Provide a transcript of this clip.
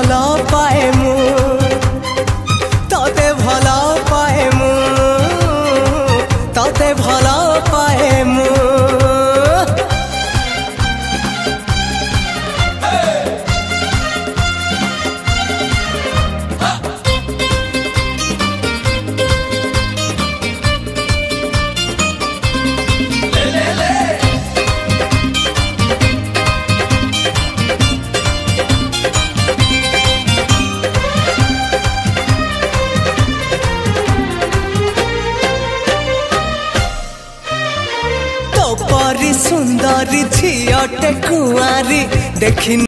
भल पाए मु तते भल पाए मु तते भल पाए मु परी सुंदरी झीटे कुआरी देखी